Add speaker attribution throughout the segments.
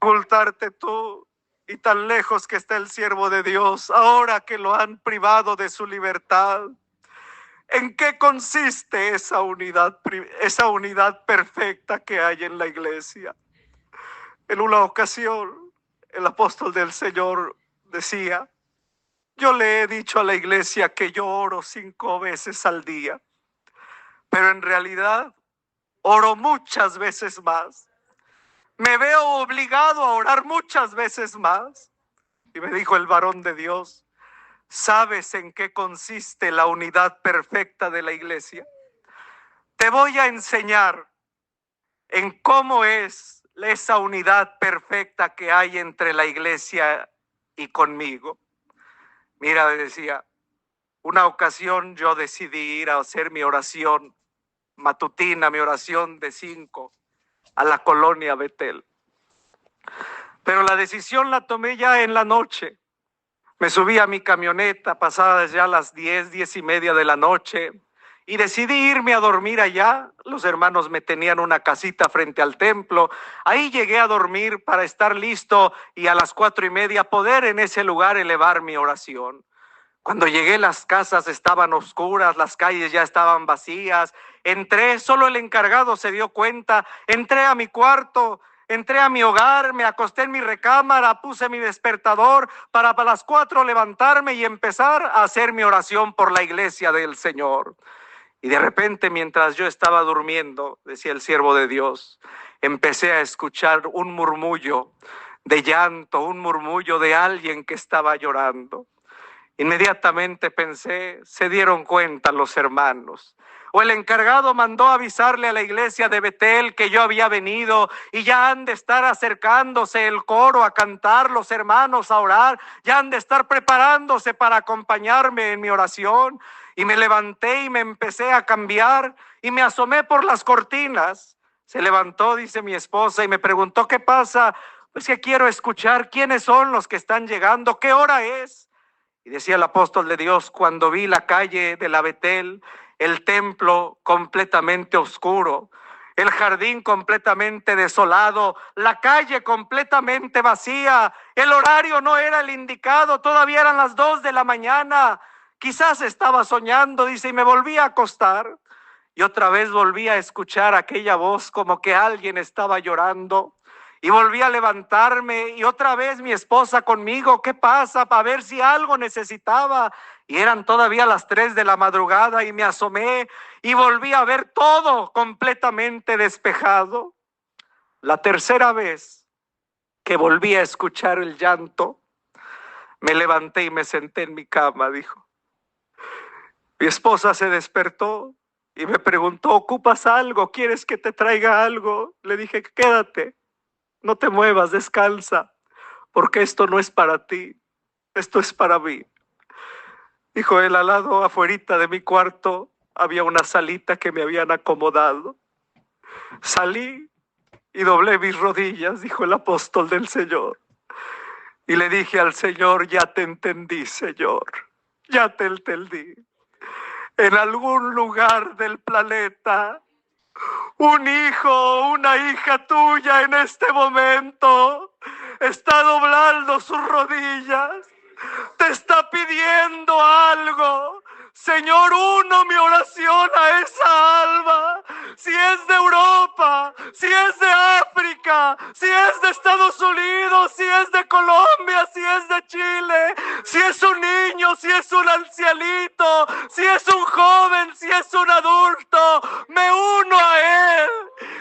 Speaker 1: ocultarte tú y tan lejos que está el siervo de Dios, ahora que lo han privado de su libertad. ¿En qué consiste esa unidad perfecta que hay en la iglesia? En una ocasión, el apóstol del Señor decía: yo le he dicho a la iglesia que yo oro 5 veces al día, pero en realidad oro muchas veces más. Me veo obligado a orar muchas veces más. Y me dijo el varón de Dios: ¿sabes en qué consiste la unidad perfecta de la iglesia? Te voy a enseñar en cómo es esa unidad perfecta que hay entre la iglesia y conmigo. Mira, decía, una ocasión yo decidí ir a hacer mi oración matutina, mi oración de 5, a la colonia Betel. Pero la decisión la tomé ya en la noche. Me subí a mi camioneta pasadas ya las 10:30 de la noche y decidí irme a dormir allá. Los hermanos me tenían una casita frente al templo. Ahí llegué a dormir para estar listo y a las 4:30 poder en ese lugar elevar mi oración. Cuando llegué, las casas estaban oscuras, las calles ya estaban vacías. Entré, solo el encargado se dio cuenta. Entré a mi cuarto, entré a mi hogar, me acosté en mi recámara, puse mi despertador para las 4 levantarme y empezar a hacer mi oración por la iglesia del Señor. Y de repente, mientras yo estaba durmiendo, decía el siervo de Dios, empecé a escuchar un murmullo de llanto, un murmullo de alguien que estaba llorando. Inmediatamente pensé, se dieron cuenta los hermanos. O el encargado mandó avisarle a la iglesia de Betel que yo había venido y ya han de estar acercándose el coro a cantar, los hermanos a orar, ya han de estar preparándose para acompañarme en mi oración. Y me levanté y me empecé a cambiar y me asomé por las cortinas. Se levantó, dice mi esposa, y me preguntó: ¿qué pasa? Pues que quiero escuchar quiénes son los que están llegando, qué hora es. Y decía el apóstol de Dios: cuando vi la calle de la Betel, el templo completamente oscuro, el jardín completamente desolado, la calle completamente vacía, el horario no era el indicado, todavía eran las 2 de la mañana, quizás estaba soñando, dice, y me volví a acostar. Y otra vez volví a escuchar aquella voz como que alguien estaba llorando. Y volví a levantarme y otra vez mi esposa conmigo: ¿qué pasa? Para ver si algo necesitaba. Y eran todavía las 3 de la madrugada y me asomé y volví a ver todo completamente despejado. La tercera vez que volví a escuchar el llanto, me levanté y me senté en mi cama, dijo. Mi esposa se despertó y me preguntó: ¿ocupas algo? ¿Quieres que te traiga algo? Le dije: quédate. No te muevas, descansa, porque esto no es para ti, esto es para mí. Dijo él: al lado, afuerita de mi cuarto, había una salita que me habían acomodado. Salí y doblé mis rodillas, dijo el apóstol del Señor. Y le dije al Señor: ya te entendí, Señor, ya te entendí. En algún lugar del planeta, un hijo o una hija tuya en este momento está doblando sus rodillas, te está pidiendo algo. Señor, uno mi oración a esa alma. Si es de Europa, si es de África, si es de Estados Unidos, si es de Colombia, si es de Chile, si es un niño, si es un ancianito, si es un joven, si es un adulto, me uno a él.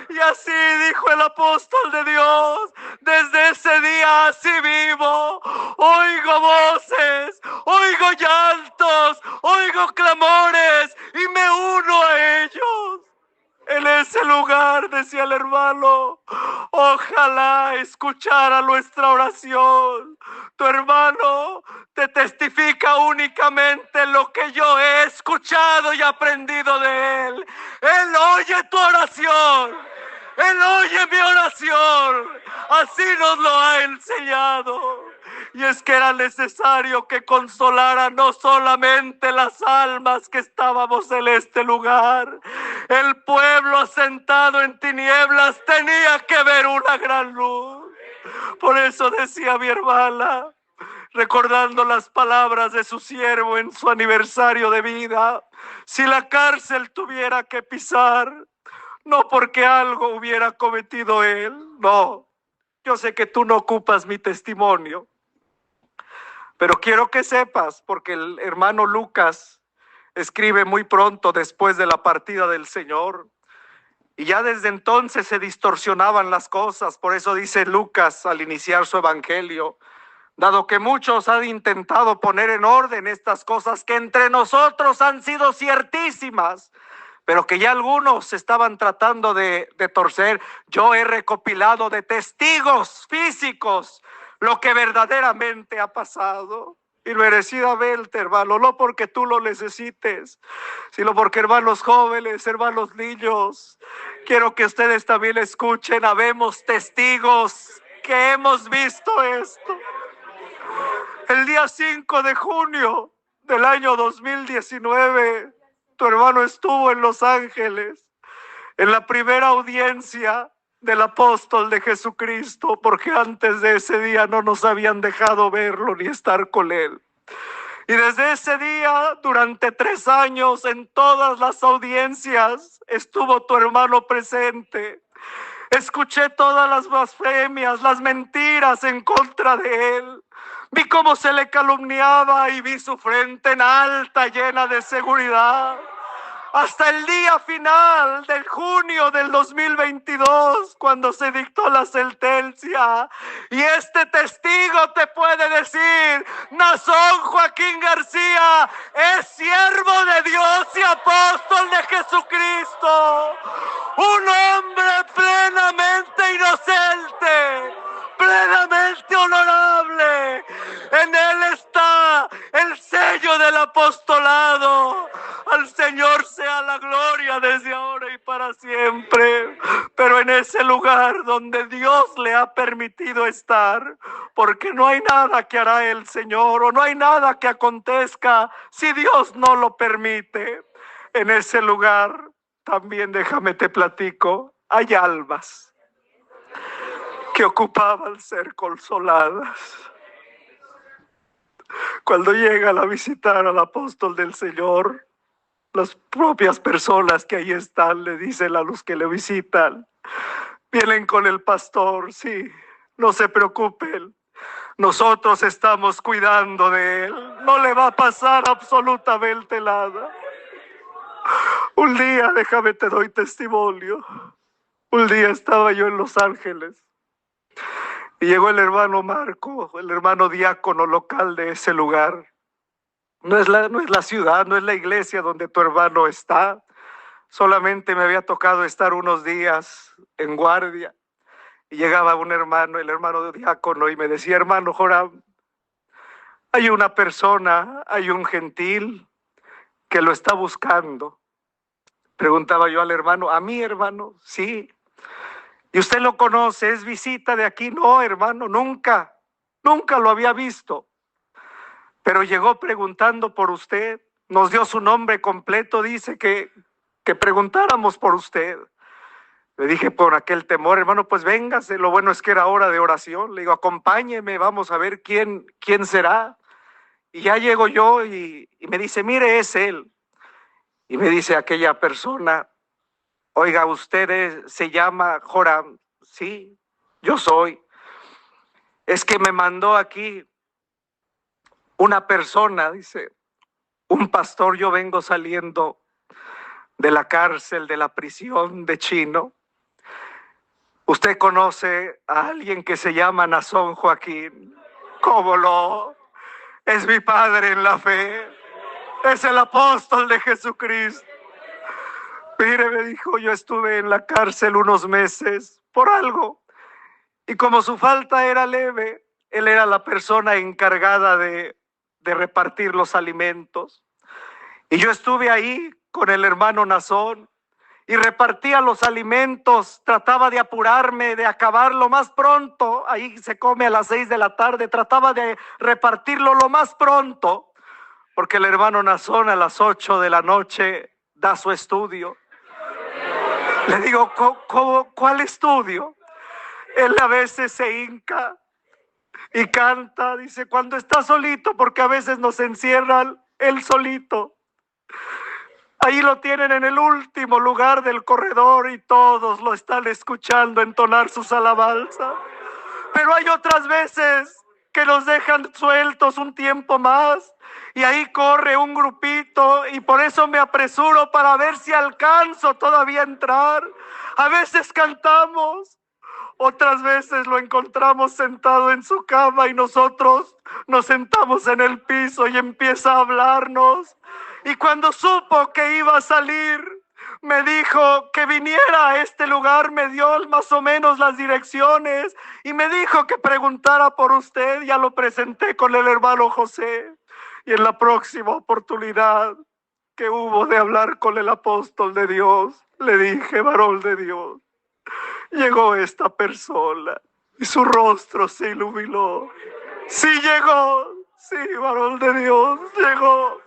Speaker 1: Y así dijo el apóstol de Dios: desde ese día así vivo, oigo voces, oigo llantos, oigo clamores y me uno a ellos. En ese lugar, decía el hermano, ojalá escuchara nuestra oración. Tu hermano te testifica únicamente lo que yo he escuchado y aprendido de él. Él oye tu oración. Él oye mi oración. Así nos lo ha enseñado. Y es que era necesario que consolara no solamente las almas que estábamos en este lugar. El pueblo asentado en tinieblas tenía que ver una gran luz. Por eso decía mi hermana, recordando las palabras de su siervo en su aniversario de vida: si la cárcel tuviera que pisar, no porque algo hubiera cometido él, no. Yo sé que tú no ocupas mi testimonio, pero quiero que sepas, porque el hermano Lucas escribe muy pronto después de la partida del Señor, y ya desde entonces se distorsionaban las cosas. Por eso dice Lucas al iniciar su evangelio: dado que muchos han intentado poner en orden estas cosas que entre nosotros han sido ciertísimas, pero que ya algunos estaban tratando de torcer, yo he recopilado de testigos físicos lo que verdaderamente ha pasado. Y merecidamente, hermano, no porque tú lo necesites, sino porque, hermanos jóvenes, hermanos niños, quiero que ustedes también escuchen. Habemos testigos que hemos visto esto. El día 5 de junio del año 2019, tu hermano estuvo en Los Ángeles, en la primera audiencia del apóstol de Jesucristo, porque antes de ese día no nos habían dejado verlo ni estar con él. Y desde ese día, durante 3 años, en todas las audiencias, estuvo tu hermano presente. Escuché todas las blasfemias, las mentiras en contra de él. Vi cómo se le calumniaba y vi su frente en alta, llena de seguridad. Hasta el día final de junio del 2022, cuando se dictó la sentencia. Y este testigo te puede decir: Nazón Joaquín García es siervo de Dios y apóstol de Jesucristo. Un hombre plenamente inocente, plenamente honorable. En él está el sello del apostolado. Al Señor sea la gloria desde ahora y para siempre. Pero en ese lugar donde Dios le ha permitido estar, porque no hay nada que hará el Señor, o no hay nada que acontezca si Dios no lo permite. En ese lugar también, déjame te platico, hay almas que ocupaban ser consoladas. Cuando llegan a visitar al apóstol del Señor, las propias personas que ahí están le dicen a los que le visitan, vienen con el pastor, sí, no se preocupen, nosotros estamos cuidando de él, no le va a pasar absolutamente nada. Un día, déjame te doy testimonio, un día estaba yo en Los Ángeles y llegó el hermano Marco, el hermano diácono local de ese lugar. No es la ciudad, no es la iglesia donde tu hermano está. Solamente me había tocado estar unos días en guardia. Y llegaba un hermano, el hermano diácono, y me decía: hermano Joram, hay una persona, hay un gentil que lo está buscando. Preguntaba yo al hermano: ¿a mí, hermano? Sí. ¿Y usted lo conoce? ¿Es visita de aquí? No, hermano, nunca lo había visto. Pero llegó preguntando por usted, nos dio su nombre completo, dice que preguntáramos por usted. Le dije por aquel temor: hermano, pues véngase, lo bueno es que era hora de oración. Le digo: acompáñeme, vamos a ver quién será. Y ya llego yo y me dice: mire, es él. Y me dice aquella persona: oiga, usted se llama Joram. Sí, yo soy. Es que me mandó aquí una persona, dice, un pastor. Yo vengo saliendo de la cárcel, de la prisión de Chino. ¿Usted conoce a alguien que se llama Nazón Joaquín? ¿Cómo no? Es mi padre en la fe. Es el apóstol de Jesucristo. Mire, me dijo, yo estuve en la cárcel unos meses por algo. Y como su falta era leve, él era la persona encargada de repartir los alimentos. Y yo estuve ahí con el hermano Nazón y repartía los alimentos, trataba de apurarme, de acabar lo más pronto. Ahí se come a las 6 de la tarde, trataba de repartirlo lo más pronto, porque el hermano Nazón a las 8 de la noche da su estudio. Le digo, ¿cuál estudio? Él a veces se hinca y canta, dice, cuando está solito, porque a veces nos encierran él solito. Ahí lo tienen en el último lugar del corredor y todos lo están escuchando entonar sus alabanzas. Pero hay otras veces que nos dejan sueltos un tiempo más y ahí corre un grupito y por eso me apresuro para ver si alcanzo todavía a entrar. A veces cantamos, otras veces lo encontramos sentado en su cama y nosotros nos sentamos en el piso y empieza a hablarnos. Y cuando supo que iba a salir, me dijo que viniera a este lugar, me dio más o menos las direcciones y me dijo que preguntara por usted. Ya lo presenté con el hermano José y en la próxima oportunidad que hubo de hablar con el apóstol de Dios, le dije, varón de Dios, llegó esta persona y su rostro se iluminó. Sí llegó, sí, varón de Dios, llegó.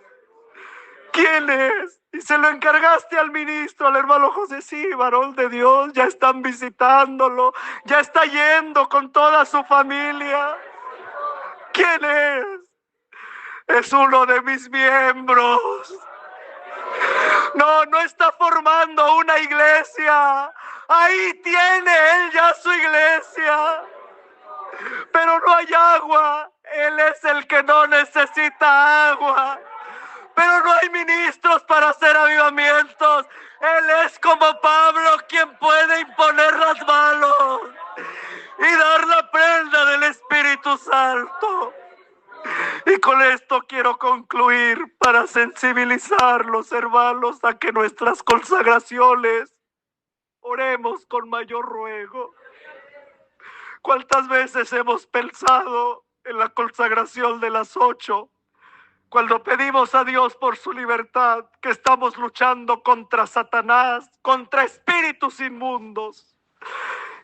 Speaker 1: ¿Quién es? Y se lo encargaste al ministro, al hermano José. Sí, varón de Dios, ya están visitándolo, ya está yendo con toda su familia. ¿Quién es? Es uno de mis miembros. No está formando una iglesia. Ahí tiene él ya su iglesia. Pero no hay agua. Él es el que no necesita agua. Pero no hay ministros para hacer avivamientos. Él es como Pablo, quien puede imponer las manos y dar la prenda del Espíritu Santo. Y con esto quiero concluir para sensibilizar los hermanos a que nuestras consagraciones oremos con mayor ruego. ¿Cuántas veces hemos pensado en la consagración de las 8? Cuando pedimos a Dios por su libertad, que estamos luchando contra Satanás, contra espíritus inmundos.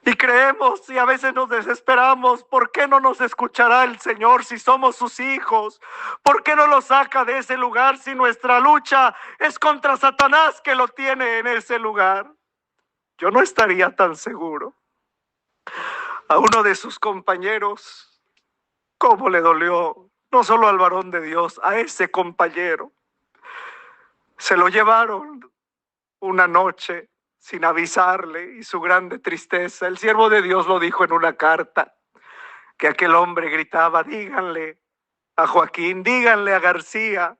Speaker 1: Y creemos y a veces nos desesperamos, ¿por qué no nos escuchará el Señor si somos sus hijos? ¿Por qué no lo saca de ese lugar si nuestra lucha es contra Satanás que lo tiene en ese lugar? Yo no estaría tan seguro. A uno de sus compañeros, ¿cómo le dolió? No solo al varón de Dios, a ese compañero. Se lo llevaron una noche sin avisarle y su grande tristeza. El siervo de Dios lo dijo en una carta, que aquel hombre gritaba, díganle a Joaquín, díganle a García,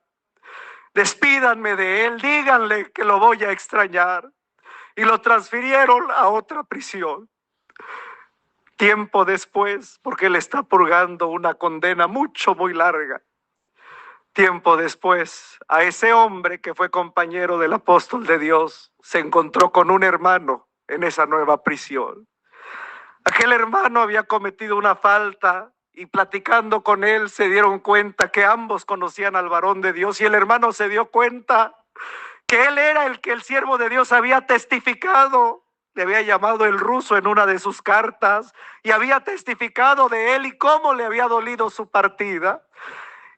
Speaker 1: despídanme de él, díganle que lo voy a extrañar. Y lo transfirieron a otra prisión. Tiempo después, porque él está purgando una condena muy larga. Tiempo después, a ese hombre que fue compañero del apóstol de Dios, se encontró con un hermano en esa nueva prisión. Aquel hermano había cometido una falta y platicando con él se dieron cuenta que ambos conocían al varón de Dios y el hermano se dio cuenta que él era el que el siervo de Dios había testificado. Le había llamado el ruso en una de sus cartas y había testificado de él y cómo le había dolido su partida.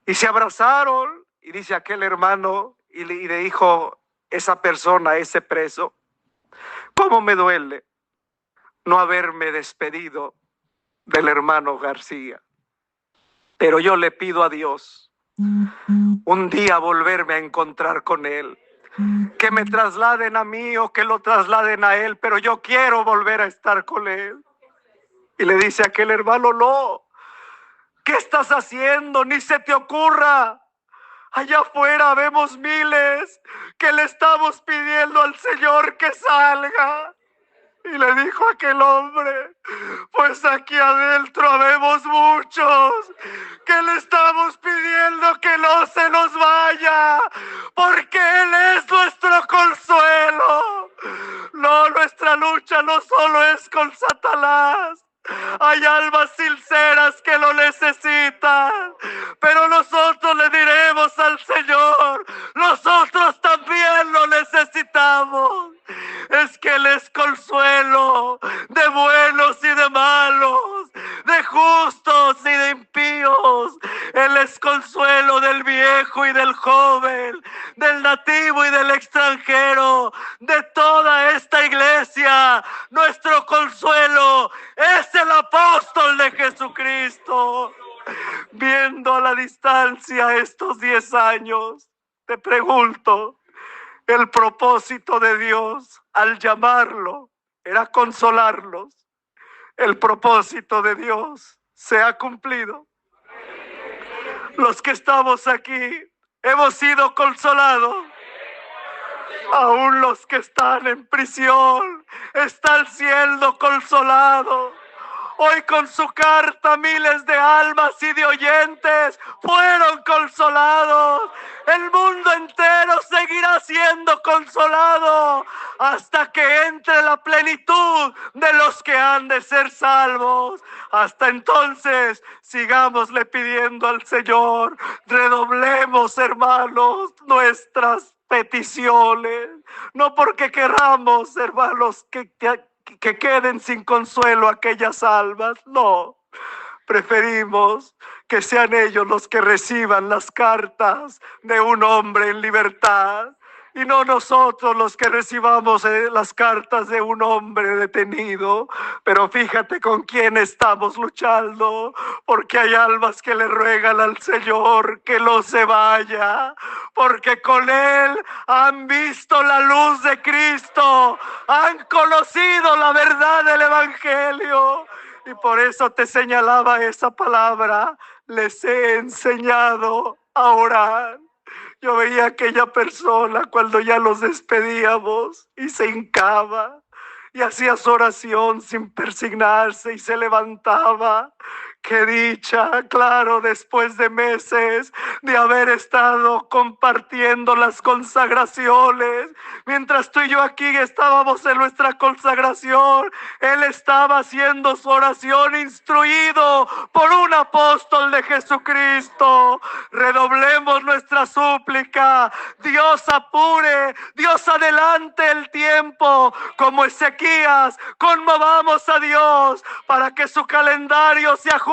Speaker 1: Y se abrazaron y dice aquel hermano y le dijo esa persona, ese preso, ¿cómo me duele no haberme despedido del hermano García? Pero yo le pido a Dios un día volverme a encontrar con él. Que me trasladen a mí o que lo trasladen a él, pero yo quiero volver a estar con él. Y le dice aquel hermano, no, ¿qué estás haciendo? Ni se te ocurra. Allá afuera vemos miles que le estamos pidiendo al Señor que salga. Y le dijo aquel hombre, pues aquí adentro habemos muchos que le estamos pidiendo que no se nos vaya, porque Él es nuestro consuelo. No, nuestra lucha no solo es con Satanás. Hay almas sinceras que lo necesitan, pero nosotros le diremos al Señor, nosotros también lo necesitamos. Es que Él es consuelo de buenos y de malos, de justos y de impíos. Él es consuelo del viejo y del joven, del nativo y del extranjero, de toda esta iglesia. Nuestro consuelo es apóstol de Jesucristo. Viendo a la distancia estos 10 años, te pregunto, el propósito de Dios al llamarlo era consolarlos. El propósito de Dios se ha cumplido. Los que estamos aquí hemos sido consolados. Aún los que están en prisión están siendo consolados. Hoy con su carta miles de almas y de oyentes fueron consolados. El mundo entero seguirá siendo consolado hasta que entre la plenitud de los que han de ser salvos. Hasta entonces, sigámosle pidiendo al Señor, redoblemos, hermanos, nuestras peticiones, no porque queramos, hermanos, que queden sin consuelo aquellas almas, no. Preferimos que sean ellos los que reciban las cartas de un hombre en libertad y no nosotros los que recibamos las cartas de un hombre detenido. Pero fíjate con quién estamos luchando, porque hay almas que le ruegan al Señor que no se vaya, porque con Él han visto la luz de Cristo, han conocido la verdad del Evangelio. Y por eso te señalaba esa palabra, les he enseñado a orar. Yo veía a aquella persona cuando ya los despedíamos y se hincaba y hacía su oración sin persignarse y se levantaba. ¡Qué dicha! Claro, después de meses de haber estado compartiendo las consagraciones, mientras tú y yo aquí estábamos en nuestra consagración, él estaba haciendo su oración instruido por un apóstol de Jesucristo. Redoblemos nuestra súplica. Dios apure, Dios adelante el tiempo. Como Ezequías, conmovamos a Dios para que su calendario se ajuste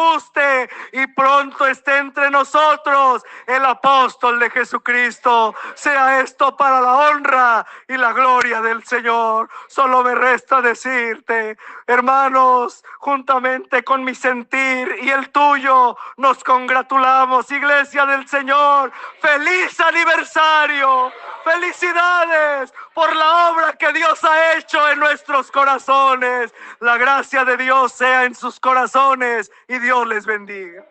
Speaker 1: y pronto esté entre nosotros el apóstol de Jesucristo. Sea esto para la honra y la gloria del Señor. Solo me resta decirte, hermanos, juntamente con mi sentir y el tuyo, nos congratulamos, Iglesia del Señor. ¡Feliz aniversario! ¡Felicidades por la obra que Dios ha hecho en nuestros corazones! La gracia de Dios sea en sus corazones y Dios les bendiga.